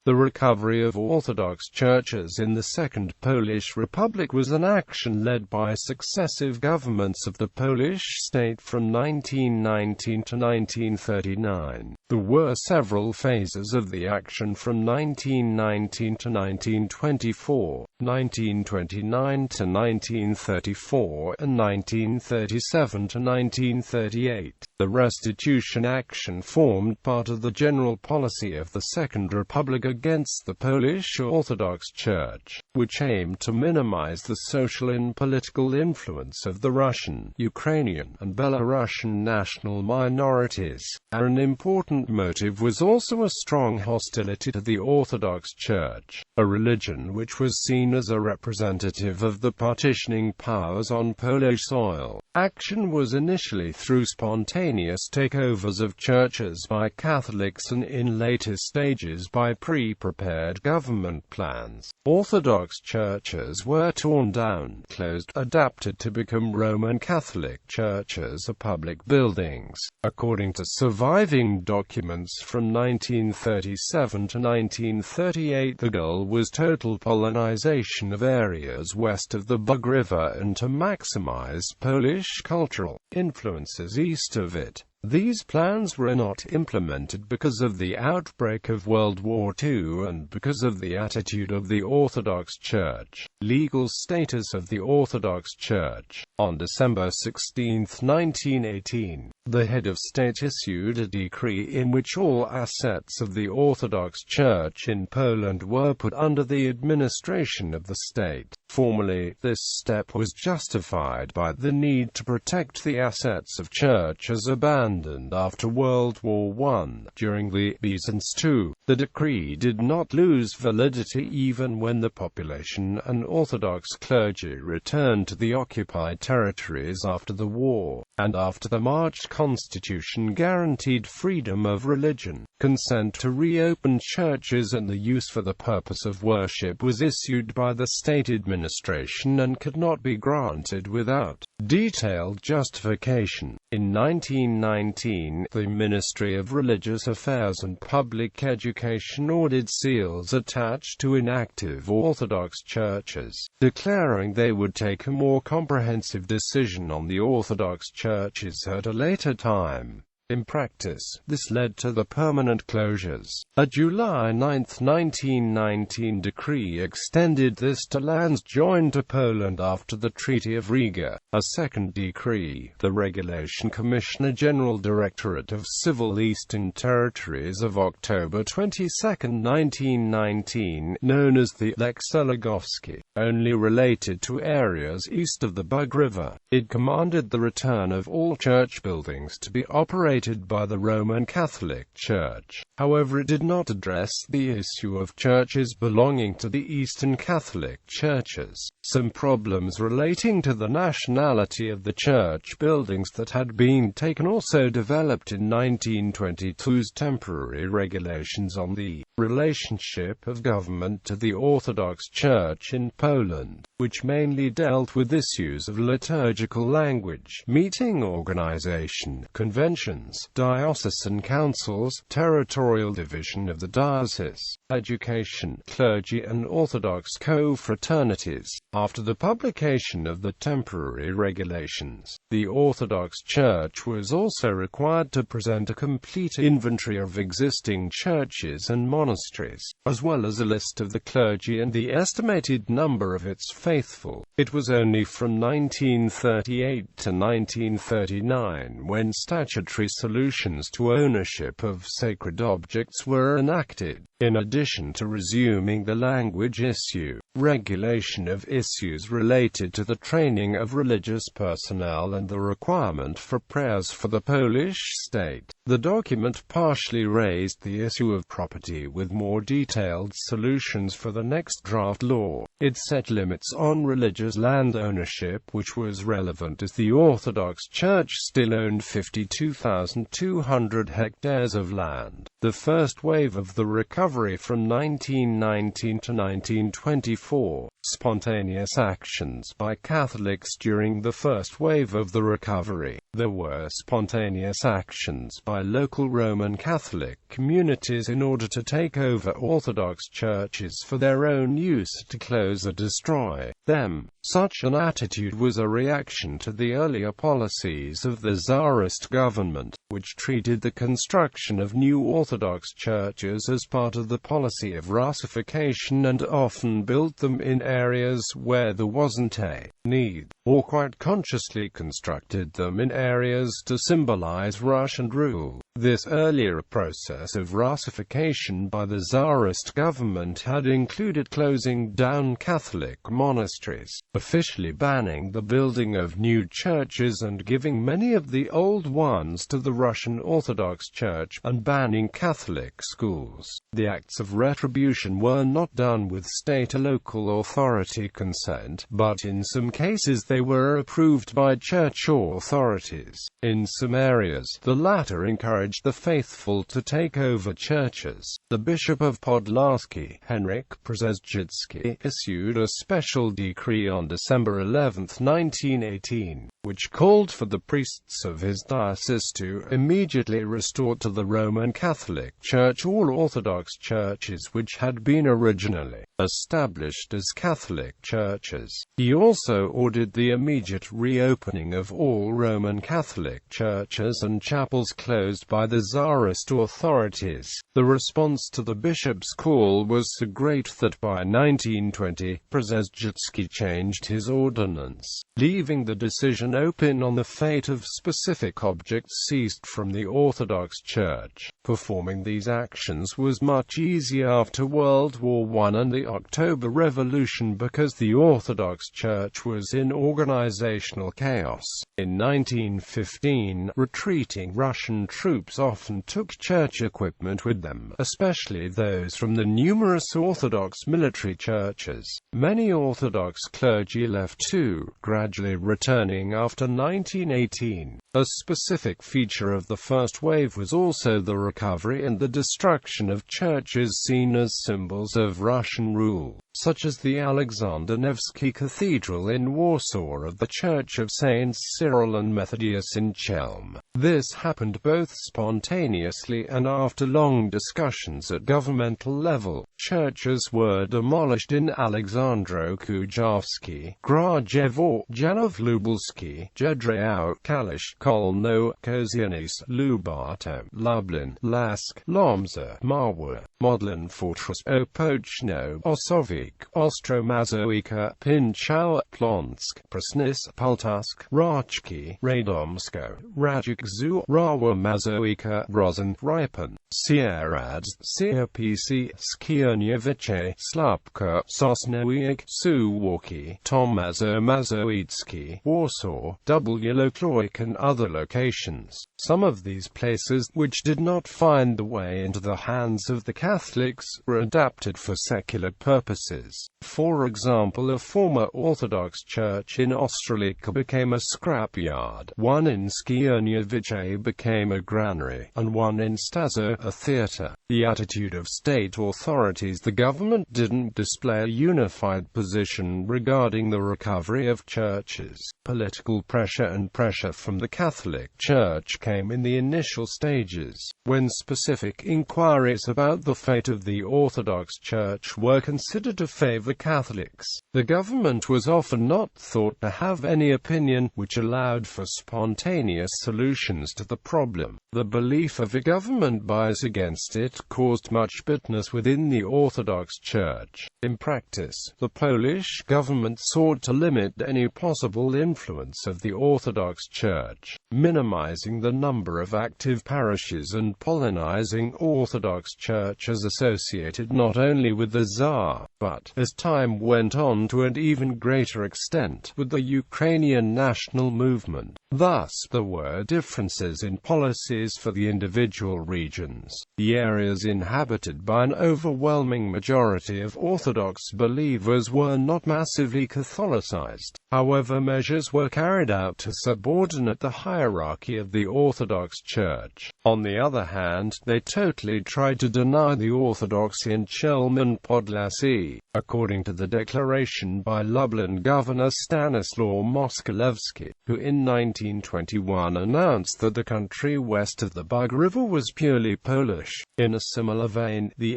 The Recovery of Orthodox Churches in the Second Polish Republic was an action led by successive governments of the Polish state from 1919 to 1939. There were several phases of the action from 1919 to 1924, 1929 to 1934, and 1937 to 1938. The restitution action formed part of the general policy of the Second Republic against the Polish Orthodox Church, which aimed to minimize the social and political influence of the Russian, Ukrainian, and Belarusian national minorities. An important motive was also a strong hostility to the Orthodox Church, a religion which was seen as a representative of the partitioning powers on Polish soil. Action was initially through spontaneous takeovers of churches by Catholics and in later stages by pre-prepared government plans. Orthodox churches were torn down, closed, adapted to become Roman Catholic churches or public buildings. According to surviving documents from 1937 to 1938, the goal was total Polonization of areas west of the Bug River and to maximize Polish cultural influences east of it. These plans were not implemented because of the outbreak of World War II and because of the attitude of the Orthodox Church. Legal status of the Orthodox Church. On December 16, 1918, the head of state issued a decree in which all assets of the Orthodox Church in Poland were put under the administration of the state. Formally, this step was justified by the need to protect the assets of churches abandoned after World War I. During the Peasants' II, the decree did not lose validity even when the population and Orthodox clergy returned to the occupied territories after the war, and after the March Constitution guaranteed freedom of religion. Consent to reopen churches and the use for the purpose of worship was issued by the state administration and could not be granted without detailed justification. In 1919, the Ministry of Religious Affairs and Public Education ordered seals attached to inactive Orthodox churches, declaring they would take a more comprehensive decision on the Orthodox churches at a later time. In practice, this led to the permanent closures. A July 9, 1919 decree extended this to lands joined to Poland after the Treaty of Riga. A second decree, the Regulation Commissioner General Directorate of Civil Eastern Territories of October 22, 1919, known as the Lex Olegowski, only related to areas east of the Bug River. It commanded the return of all church buildings to be operated by the Roman Catholic Church. However, it did not address the issue of churches belonging to the Eastern Catholic Churches. Some problems relating to the nationality of the church buildings that had been taken also developed in 1922's temporary regulations on the relationship of government to the Orthodox Church in Poland, which mainly dealt with issues of liturgical language, meeting organization, conventions, diocesan councils, territorial division of the diocese, education, clergy and Orthodox co-fraternities. After the publication of the temporary regulations, the Orthodox Church was also required to present a complete inventory of existing churches and monasteries, as well as a list of the clergy and the estimated number of its faithful. It was only from 1938 to 1939 when statutory solutions to ownership of sacred objects were enacted. In addition to resuming the language issue, regulation of issues related to the training of religious personnel and the requirement for prayers for the Polish state, the document partially raised the issue of property with more detailed solutions for the next draft law. It set limits on religious land ownership, which was relevant as the Orthodox Church still owned 52,200 hectares of land. The first wave of the recovery from 1919 to 1924 Spontaneous actions by Catholics during the first wave of the recovery. There were spontaneous actions by local Roman Catholic communities in order to take over Orthodox churches for their own use, to close or destroy them. Such an attitude was a reaction to the earlier policies of the Tsarist government, which treated the construction of new Orthodox churches as part of the policy of Russification and often built them in areas where there wasn't a need, or quite consciously constructed them in areas to symbolize Russian rule. This earlier process of Russification by the Tsarist government had included closing down Catholic monasteries, officially banning the building of new churches and giving many of the old ones to the Russian Orthodox Church, and banning Catholic schools. The acts of retribution were not done with state or local authority consent, but in some cases they were approved by church authorities. In some areas, the latter encouraged the faithful to take over churches. The Bishop of Podlaski, Henryk Przezdzicki, issued a special decree on December 11, 1918, which called for the priests of his diocese to immediately restore to the Roman Catholic Church all Orthodox churches which had been originally established as Catholic churches. He also ordered the immediate reopening of all Roman Catholic churches and chapels closed by the Tsarist authorities. The response to the bishop's call was so great that by 1920, Przezdzicki changed his ordinance, leaving the decision open on the fate of specific objects seized from the Orthodox Church. Performing these actions was much easier after World War I and the October Revolution because the Orthodox Church was in organizational chaos. In 1915, retreating Russian troops often took church equipment with them, especially those from the numerous Orthodox military churches. Many Orthodox clergy left too, gradually returning after 1918. A specific feature of the first wave was also the recovery and the destruction of churches seen as symbols of Russian rule, such as the Alexander Nevsky Cathedral in Warsaw or the Church of Saints Cyril and Methodius in Chelm. This happened both spontaneously and after long discussions at governmental level. Churches were demolished in Alexandro Kujawski, Grajewo, Janov Lubelski, Jedrzejów, Kalisz, Kolno, Kozienice, Lubarto, Lublin, Lask, Lomza, Marwa, Modlin Fortress, Opoczno, Osowiec, Ostromazowica, Pinchau, Plonsk, Przasnysz, Poltask, Rachki, Radomsko, Radzikzu, Rawa Mazowica, Rozin, Ripon, Sieradz, Sierpice, Skierniewice, Slapka, Sosnowiec, Suwałki, Tomazo Mazowiecki, Warsaw, Włocławek and other locations. Some of these places, which did not find the way into the hands of the Catholics, were adapted for secular purposes. For example, a former Orthodox church in Ostroleka became a scrapyard, one in Skierniewice became a granary, and one in Stazo a theatre. The attitude of state authorities: the government didn't display a unified position regarding the recovery of churches. Political pressure and pressure from the Catholic Church came in the initial stages, when specific inquiries about the fate of the Orthodox Church were considered to favor Catholics. The government was often not thought to have any opinion, which allowed for spontaneous solutions to the problem. The belief of a government bias against it caused much bitterness within the Orthodox Church. In practice, the Polish government sought to limit any possible influence of the Orthodox Church, minimizing the number of active parishes and Polonizing Orthodox churches associated not only with the Tsar, but, as time went on, to an even greater extent, with the Ukrainian national movement. Thus, there were differences in policies for the individual regions. The areas inhabited by an overwhelming majority of Orthodox believers were not massively Catholicized. However, measures were carried out to subordinate the hierarchy of the Orthodox Church. On the other hand, they totally tried to deny the Orthodoxy in Chelm and Podlasie. according to the declaration by Lublin Governor Stanislaw Moskilewski, who in 1921 announced that the country west of the Bug River was purely Polish. In a similar vein, the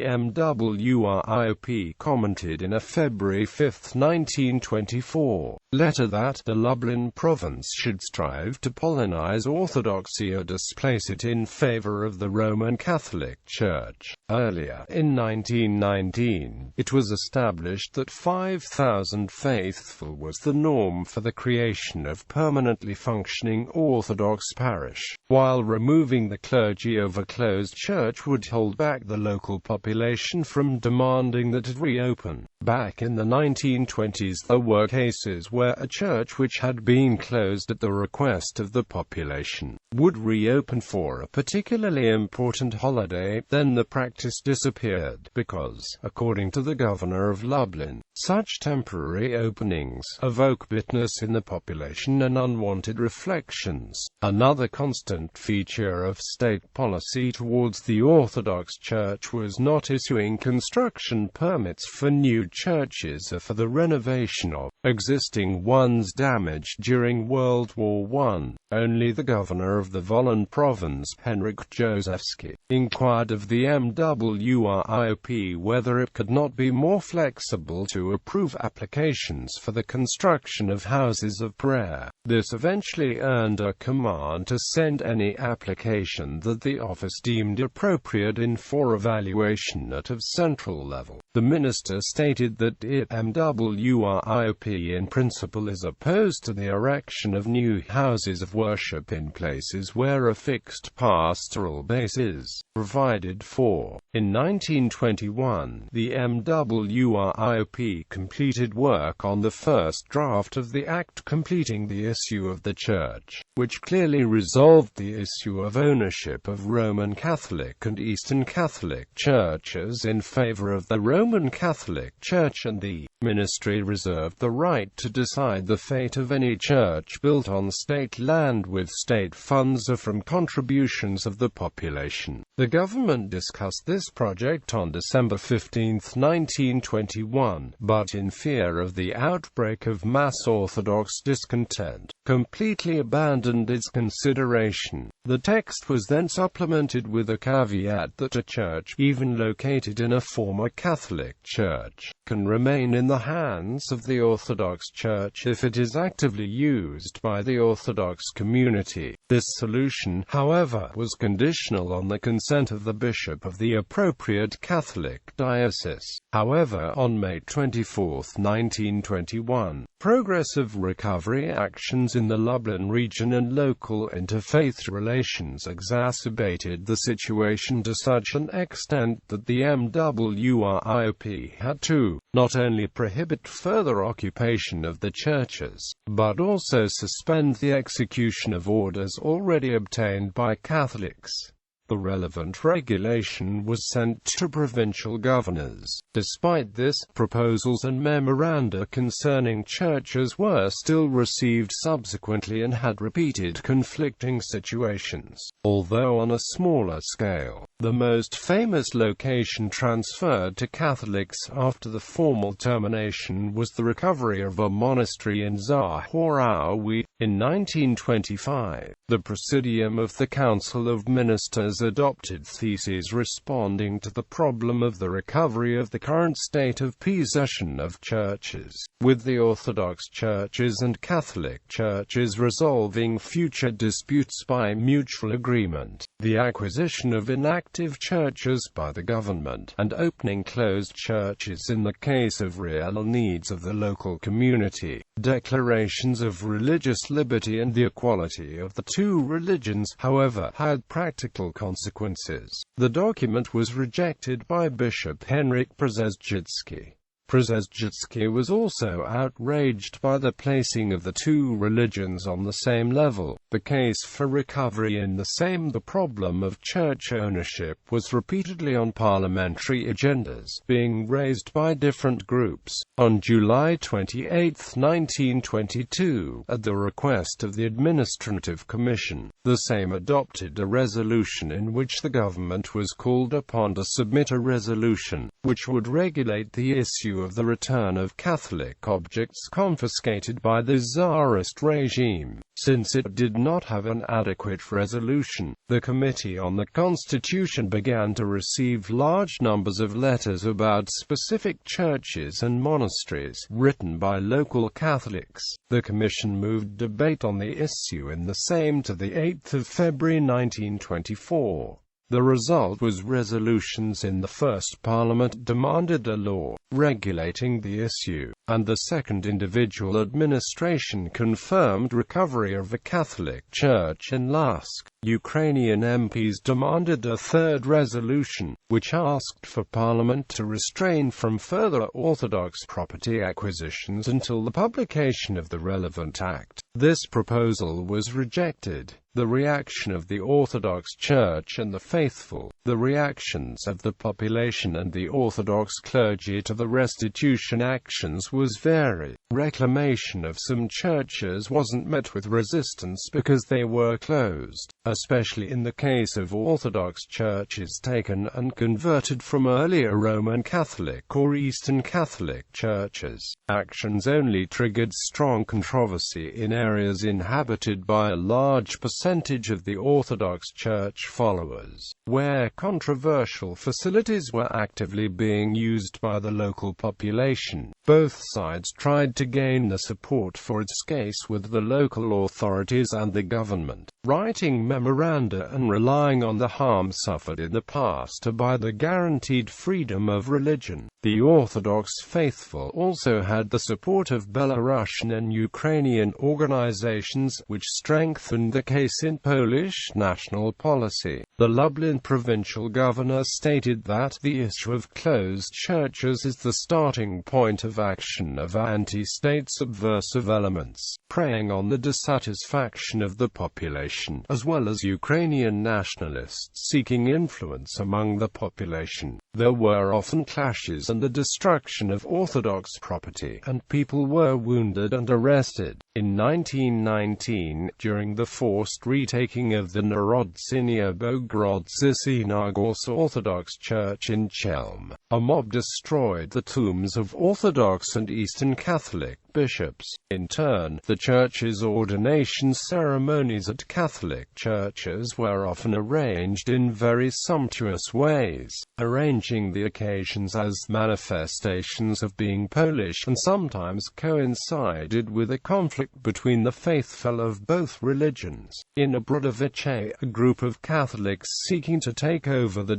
MWRIOP commented in a February 5, 1924, letter that the Lublin province should strive to Polonize Orthodoxy or displace it in favor of the Roman Catholic Church. Earlier, in 1919, it was established that 5,000 faithful was the norm for the creation of permanently functioning Orthodox parish, while removing the clergy of a closed church would hold back the local population from demanding that it reopen. Back in the 1920s, there were cases where a church which had been closed at the request of the population would reopen for a particularly important holiday. Then the practice disappeared because, according to the governor of Lublin, such temporary openings evoke bitterness in the population and unwanted reflections. Another constant feature of state policy towards the Orthodox Church was not issuing construction permits for new churches or for the renovation of existing ones damaged during World War I. Only the governor of the Volyn province, Henryk Józefski, inquired of the MWRIOP whether it could not be more flexible to approve applications for the construction of houses of prayer. This eventually earned a command to send any application that the office deemed appropriate in for evaluation at a central level. The minister stated that MWRIOP in principle is opposed to the erection of new houses of worship in places where a fixed pastoral base is provided for. In 1921, the MWRIOP completed work on the first draft of the Act completing the issue of the Church, which clearly resolved the issue of ownership of Roman Catholic and Eastern Catholic churches in favor of the Roman Catholic Church, and the ministry reserved the right to decide the fate of any church built on state land with state funds or from contributions of the population. The government discussed this project on December 15, 1921, but in fear of the outbreak of mass Orthodox discontent, completely abandoned its consideration. The text was then supplemented with a caveat that a church, even located in a former Catholic church, can remain in the hands of the Orthodox Church if it is actively used by the Orthodox community. This solution, however, was conditional on the consent of the bishop of the appropriate Catholic diocese. However, on May 24, 1921, progressive recovery actions in the Lublin region and local interfaith relations exacerbated the situation to such an extent that the MWRIOP had to not only prohibit further occupation of the churches, but also suspend the execution of orders already obtained by Catholics. The relevant regulation was sent to provincial governors. Despite this, proposals and memoranda concerning churches were still received subsequently and had repeated conflicting situations, although on a smaller scale. The most famous location transferred to Catholics after the formal termination was the recovery of a monastery in Zahorawi. In 1925, the Presidium of the Council of Ministers adopted theses responding to the problem of the recovery of the current state of possession of churches, with the Orthodox churches and Catholic churches resolving future disputes by mutual agreement, the acquisition of inactive churches by the government, and opening closed churches in the case of real needs of the local community. Declarations of religious liberty and the equality of the two religions, however, had practical consequences. The document was rejected by Bishop Henryk Przezdzicki. Przezdzicki was also outraged by the placing of the two religions on the same level. The case for recovery in the same. The problem of church ownership was repeatedly on parliamentary agendas, being raised by different groups. On July 28, 1922, at the request of the Administrative Commission, the Sejm adopted a resolution in which the government was called upon to submit a resolution which would regulate the issue issue of the return of Catholic objects confiscated by the Tsarist regime. Since it did not have an adequate resolution, the Committee on the Constitution began to receive large numbers of letters about specific churches and monasteries, written by local Catholics. The Commission moved debate on the issue in the Sejm to the 8th of February 1924. The result was resolutions in the first Parliament demanded a law regulating the issue, and the second individual administration confirmed recovery of a Catholic church in Lusk. Ukrainian MPs demanded a third resolution, which asked for Parliament to refrain from further Orthodox property acquisitions until the publication of the relevant act. This proposal was rejected. The reaction of the Orthodox Church and the faithful, the reactions of the population and the Orthodox clergy to the restitution actions was varied. Reclamation of some churches wasn't met with resistance because they were closed, especially in the case of Orthodox churches taken and converted from earlier Roman Catholic or Eastern Catholic churches. Actions only triggered strong controversy in areas inhabited by a large percentage of the Orthodox Church followers, where controversial facilities were actively being used by the local population. Both sides tried to gain the support for its case with the local authorities and the government, writing memoranda and relying on the harm suffered in the past by the guaranteed freedom of religion. The Orthodox faithful also had the support of Belarusian and Ukrainian organizations, which strengthened the case in Polish national policy. The Lublin provincial governor stated that the issue of closed churches is the starting point of action of anti-state subversive elements, preying on the dissatisfaction of the population, as well as Ukrainian nationalists seeking influence among the population. There were often clashes and the destruction of Orthodox property, and people were wounded and arrested. In 1919, during the forced retaking of the Narodzenia-Bogrodzy Synagogue Orthodox Church in Chelm, a mob destroyed the tombs of Orthodox and Eastern Catholic bishops. In turn, the church's ordination ceremonies at Catholic churches were often arranged in very sumptuous ways, arranging the occasions as manifestations of being Polish, and sometimes coincided with a conflict between the faithful of both religions. In Obrodowice, a group of Catholics seeking to take over the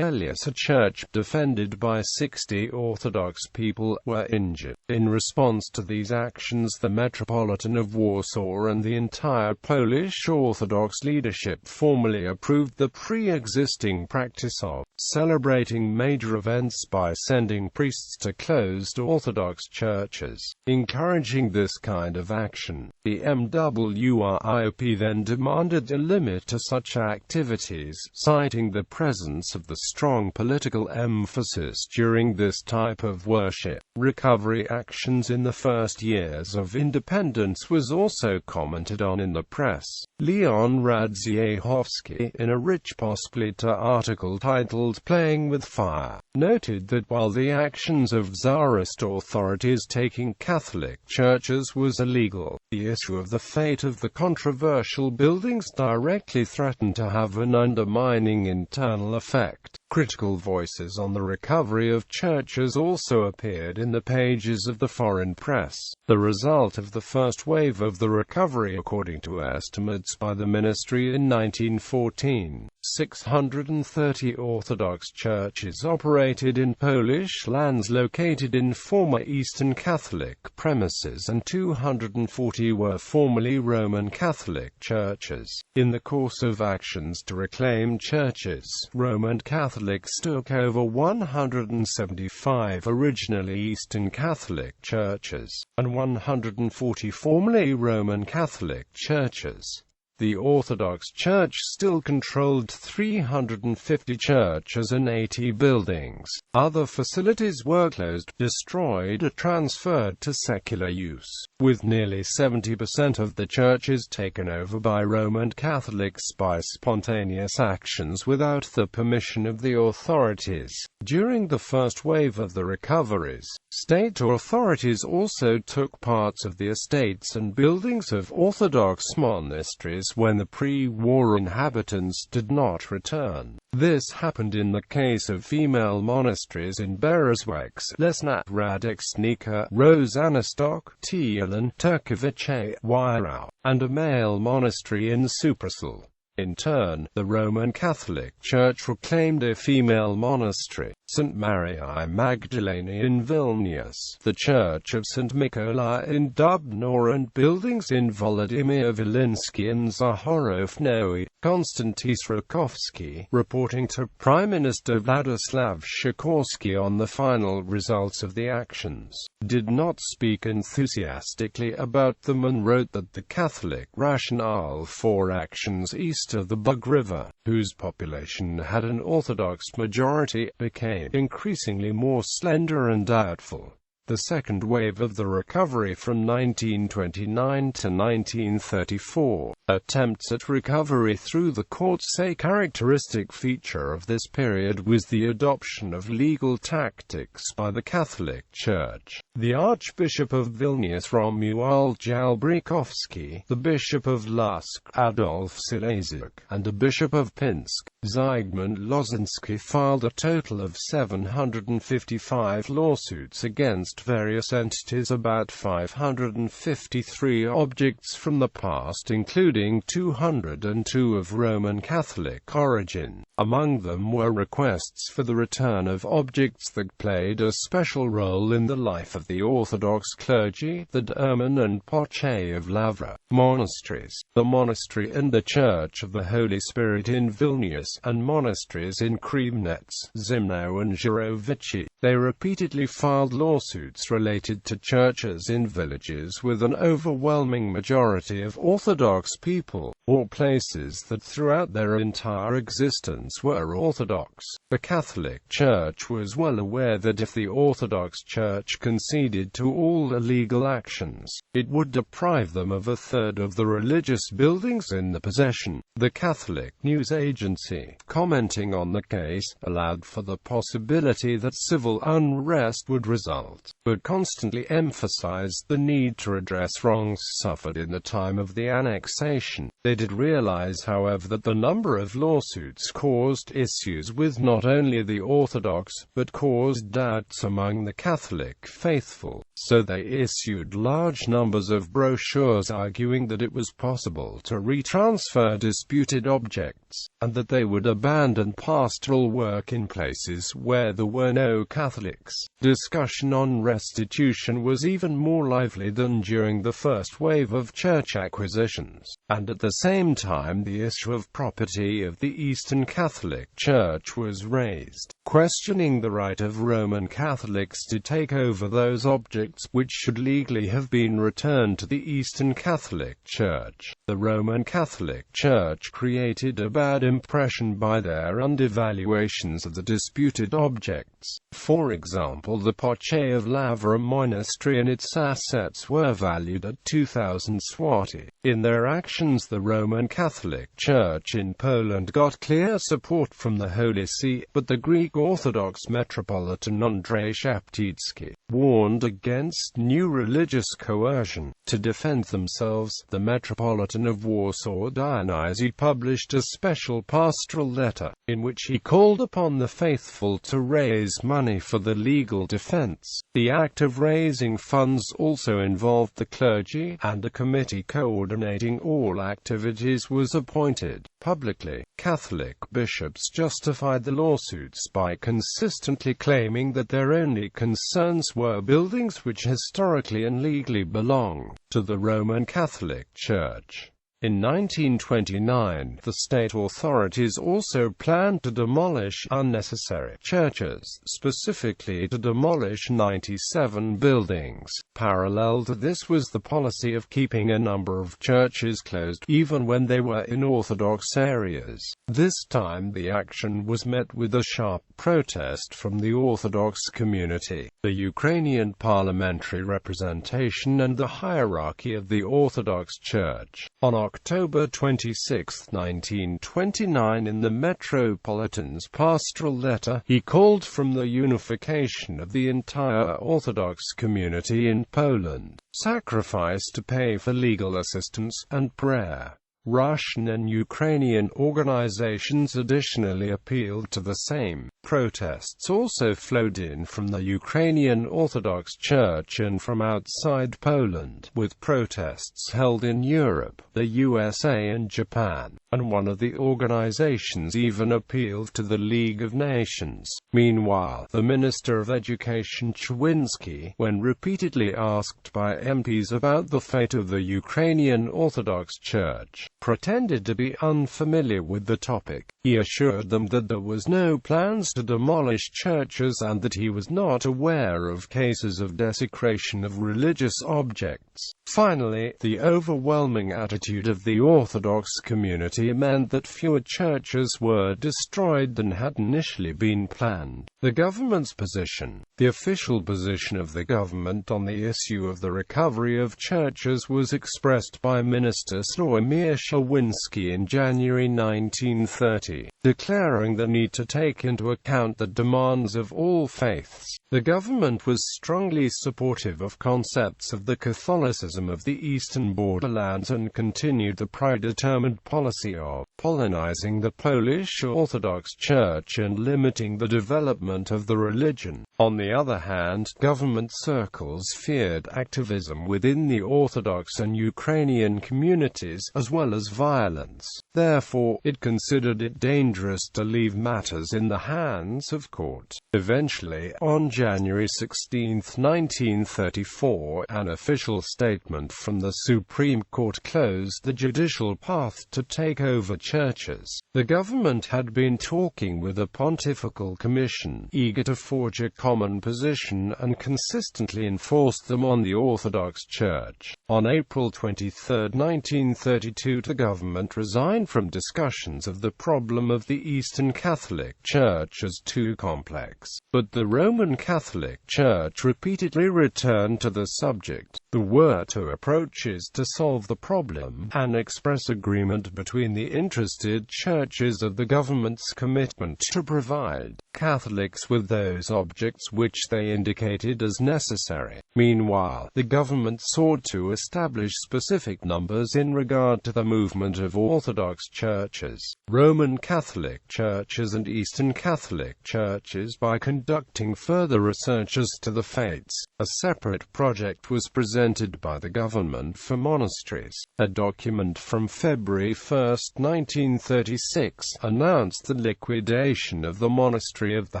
a church defended by 60 Orthodox people were injured. In response to these actions, the Metropolitan of Warsaw and the entire Polish Orthodox leadership formally approved the pre-existing practice of celebrating major events by sending priests to closed Orthodox churches. Encouraging this kind of action, the MWRIOP then demanded a limit to such activities, citing the presence of the strong political emphasis during this type of worship. Recovery actions in the first years of independence was also commented on in the press. Leon Radziejowski, in a Rzeczpospolita article titled "Playing with Fire," noted that while the actions of Tsarist authorities taking Catholic churches was illegal, the issue of the fate of the controversial buildings directly threatened to have an undermining internal effect. Critical voices on the recovery of churches also appeared in the pages of the foreign press. The result of the first wave of the recovery, according to estimates by the ministry in 1914, 630 Orthodox churches operated in Polish lands located in former Eastern Catholic premises, and 240 were formerly Roman Catholic churches. In the course of actions to reclaim churches, Roman Catholics took over 175 originally Eastern Catholic churches, and 140 formerly Roman Catholic churches. The Orthodox Church still controlled 350 churches and 80 buildings. Other facilities were closed, destroyed or transferred to secular use, with nearly 70% of the churches taken over by Roman Catholics by spontaneous actions without the permission of the authorities. During the first wave of the recoveries, state authorities also took parts of the estates and buildings of Orthodox monasteries when the pre-war inhabitants did not return. This happened in the case of female monasteries in Berezwek, Lesnat Radexnica, Rozanostok, Tielan, Turkovice, Wyrau, and a male monastery in Suprasul. In turn, the Roman Catholic Church proclaimed a female monastery, St. Mariae Magdalene in Vilnius, the Church of St. Mykola in Dubno, and buildings in Volodymyr Volinsky and Zahorovnoe. Konstantin Srakovsky, reporting to Prime Minister Vladislav Sikorski on the final results of the actions, did not speak enthusiastically about them and wrote that the Catholic rationale for actions east of the Bug River, whose population had an Orthodox majority, became increasingly more slender and doubtful. The second wave of the recovery from 1929 to 1934, attempts at recovery through the courts. A characteristic feature of this period was the adoption of legal tactics by the Catholic Church. The Archbishop of Vilnius Romuald Jalbrzykowski, the Bishop of Lusk Adolf Sileziuk, and the Bishop of Pinsk, Zygmunt Lozinski, filed a total of 755 lawsuits against various entities. About 553 objects from the past, including 202 of Roman Catholic origin. Among them were requests for the return of objects that played a special role in the life of the Orthodox clergy, the Derman and Poche of Lavra monasteries, the monastery and the Church of the Holy Spirit in Vilnius, and monasteries in Kremnitz, Zimno and Zhorovichi. They repeatedly filed lawsuits related to churches in villages with an overwhelming majority of Orthodox people, or places that throughout their entire existence were Orthodox. The Catholic Church was well aware that if the Orthodox Church conceded to all illegal actions, it would deprive them of a third of the religious buildings in the possession. The Catholic news agency, commenting on the case, allowed for the possibility that civil unrest would result, but constantly emphasized the need to redress wrongs suffered in the time of the annexation. They did realize, however, that the number of lawsuits caused issues with not only the Orthodox, but caused doubts among the Catholic faithful, so they issued large numbers of brochures arguing that it was possible to retransfer disputed objects, and that they would abandon pastoral work in places where there were no Catholics. Discussion on restitution was even more lively than during the first wave of church acquisitions, and at the same time the issue of property of the Eastern Catholic Church was raised, questioning the right of Roman Catholics to take over those objects which should legally have been returned to the Eastern Catholic Church. The Roman Catholic Church created a bad impression by their undervaluations of the disputed objects. For example, the Poche of Lavra monastery and its assets were valued at 2,000 zloty. In their actions, the Roman Catholic Church in Poland got clear support from the Holy See, but the Greek Orthodox Metropolitan Andrzej Szaptycki warned against new religious coercion. To defend themselves, the Metropolitan of Warsaw Dionysi published a special pastoral letter, in which he called upon the faithful to raise money for the legal defense. The act of raising funds also involved the clergy, and a committee coordinating all activities was appointed. Publicly, Catholic bishops justified the lawsuits by consistently claiming that their only concerns were buildings which historically and legally belonged to the Roman Catholic Church. In 1929, the state authorities also planned to demolish unnecessary churches, specifically to demolish 97 buildings. Parallel to this was the policy of keeping a number of churches closed, even when they were in Orthodox areas. This time the action was met with a sharp protest from the Orthodox community, the Ukrainian parliamentary representation and the hierarchy of the Orthodox Church. On October 26, 1929, in the Metropolitan's pastoral letter, he called for the unification of the entire Orthodox community in Poland, sacrifice to pay for legal assistance, and prayer. Russian and Ukrainian organizations additionally appealed to the same. Protests also flowed in from the Ukrainian Orthodox Church and from outside Poland, with protests held in Europe, the USA and Japan, and one of the organizations even appealed to the League of Nations. Meanwhile, the Minister of Education Chwinski, when repeatedly asked by MPs about the fate of the Ukrainian Orthodox Church, pretended to be unfamiliar with the topic. He assured them that there was no plans to demolish churches and that he was not aware of cases of desecration of religious objects. Finally, the overwhelming attitude of the Orthodox community meant that fewer churches were destroyed than had initially been planned. The government's position. The official position of the government on the issue of the recovery of churches was expressed by Minister Sławomir Chwinski in January 1930, declaring the need to take into account the demands of all faiths. The government was strongly supportive of concepts of the Catholicism of the eastern borderlands and continued the predetermined policy of Polonizing the Polish Orthodox Church and limiting the development of the religion. On the other hand, government circles feared activism within the Orthodox and Ukrainian communities, as well as violence. Therefore, it considered it dangerous to leave matters in the hands of court. Eventually, on January 16, 1934, an official statement from the Supreme Court closed the judicial path to take over churches. The government had been talking with a pontifical commission, eager to forge a common position and consistently enforce them on the Orthodox Church. On April 23, 1932, the government resigned from discussions of the problem of the Eastern Catholic Church as too complex, but the Roman Catholic Church repeatedly returned to the subject. There were two approaches to solve the problem: an express agreement between the interested churches of the government's commitment to provide Catholics with those objects which they indicated as necessary. Meanwhile, the government sought to establish specific numbers in regard to the movement of Orthodox churches, Roman Catholic churches and Eastern Catholic churches by conducting further research as to the fates. A separate project was presented by the government for monasteries. A document from February 1, 1936, announced the liquidation of the Monastery of the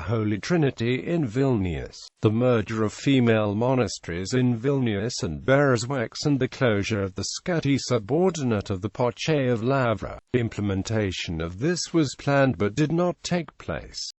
Holy Trinity in Vilnius, the merger of female monasteries in Vilnius and Berezwex, and the closure of the Skutty subordinate of the Poche of Lavra. Implementation of this was planned but did not take place.